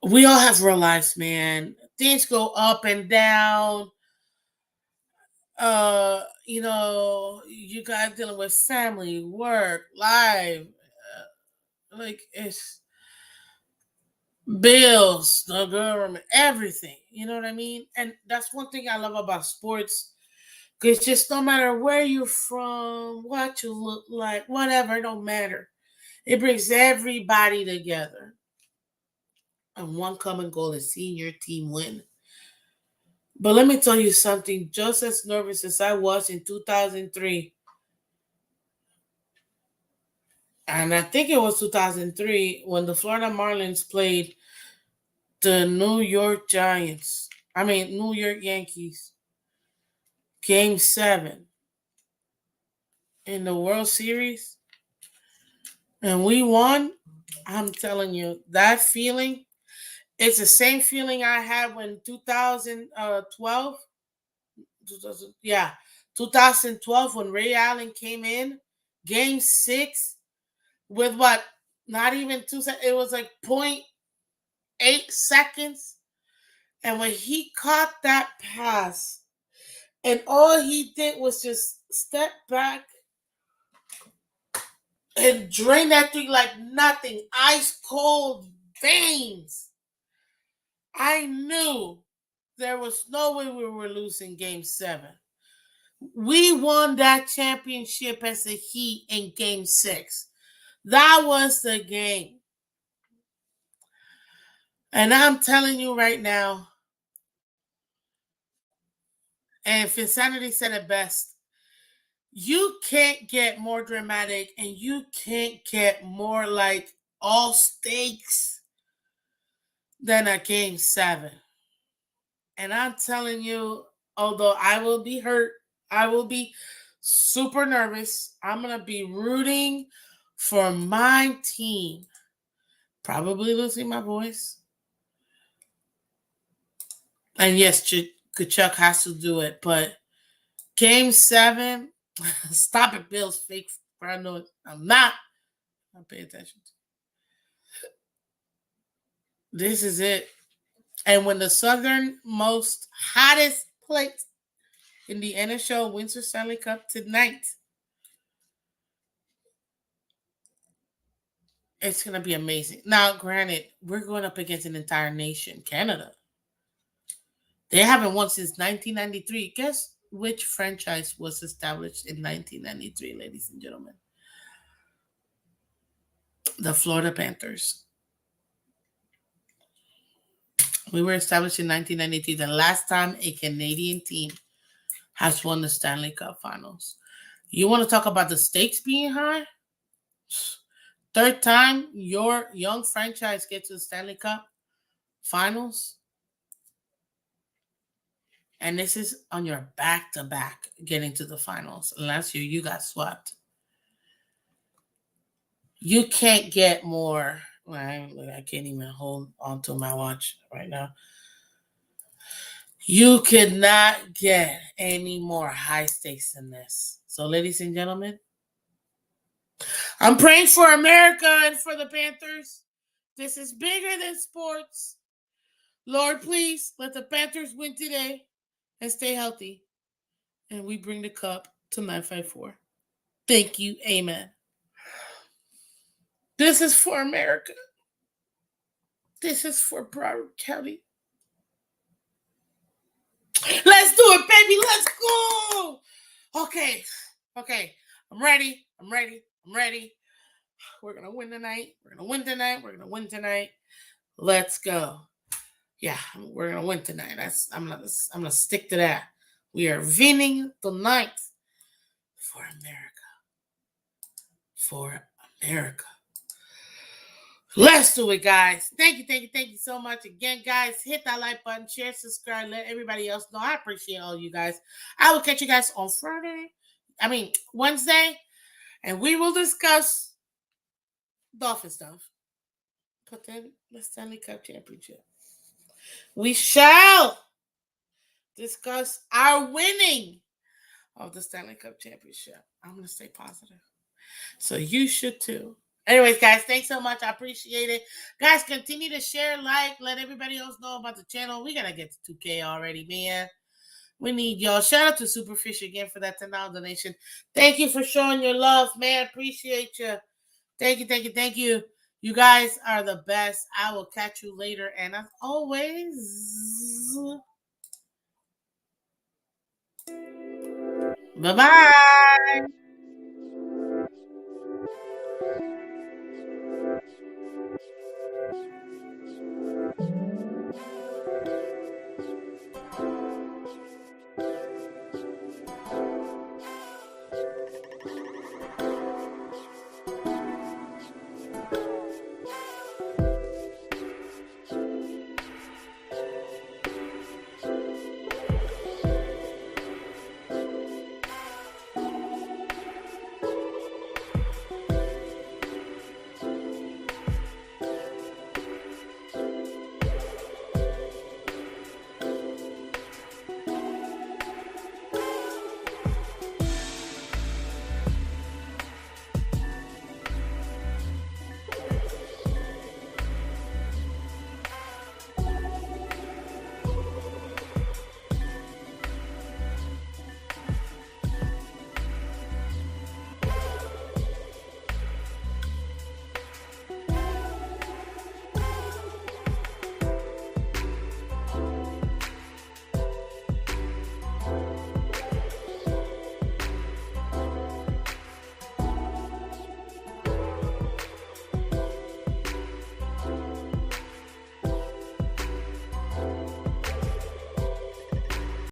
We all have real lives, man. Things go up and down. You guys dealing with family, work, life, like it's bills, the government, everything. You know what I mean? And that's one thing I love about sports. Because just no matter where you're from, what you look like, whatever, it don't matter. It brings everybody together. And one common goal is seeing your team win. But let me tell you something, just as nervous as I was in 2003, and I think it was 2003 when the Florida Marlins played the New York Yankees, Game 7 in the World Series, and we won. I'm telling you, that feeling, it's the same feeling I had when 2012, 2012 when Ray Allen came in, Game 6, with what? Not even 2 seconds. It was like point 0.8 seconds. And when he caught that pass, and all he did was just step back and drain that thing like nothing, ice cold veins, I knew there was no way we were losing Game 7. We won that championship as a Heat in Game 6. That was the game. And I'm telling you right now, and Insanity said it best, you can't get more dramatic and you can't get more like all stakes than a Game 7. And I'm telling you, although I will be hurt, I will be super nervous. I'm going to be rooting for my team. Probably losing my voice. And yes, Kachuk has to do it. But Game 7, Stop it, Bill's fake. I know it. I'm not. I'm paying attention. This is it. And when the southernmost hottest place in the NHL wins the Stanley Cup tonight, it's going to be amazing. Now, granted, we're going up against an entire nation, Canada. They haven't won since 1993. Guess which franchise was established in 1993, ladies and gentlemen? The Florida Panthers. We were established in 1993, the last time a Canadian team has won the Stanley Cup Finals. You want to talk about the stakes being high? Third time your young franchise gets to the Stanley Cup Finals, and this is on your back-to-back getting to the finals. Last year, you got swept. You can't get more. I can't even hold on to my watch right now. You could not get any more high stakes than this. So, ladies and gentlemen, I'm praying for America and for the Panthers. This is bigger than sports. Lord, please let the Panthers win today and stay healthy. And we bring the cup to 954. Thank you. Amen. This is for America. This is for Broward County. Let's do it, baby. Let's go. Okay. I'm ready. We're going to win tonight. Let's go. Yeah, we're going to win tonight. I'm going to stick to that. We are winning tonight for America. Let's do it, guys. Thank you so much. Again, guys, hit that like button, share, subscribe, let everybody else know. I appreciate all you guys. I will catch you guys on Wednesday, and we will discuss Dolphin stuff. But then the Stanley Cup Championship. We shall discuss our winning of the Stanley Cup Championship. I'm going to stay positive. So you should too. Anyways, guys, thanks so much. I appreciate it. Guys, continue to share, let everybody else know about the channel. We got to get to 2K already, man. We need y'all. Shout out to Superfish again for that $10 donation. Thank you for showing your love, man. Appreciate you. Thank you. You guys are the best. I will catch you later. And as always, bye-bye.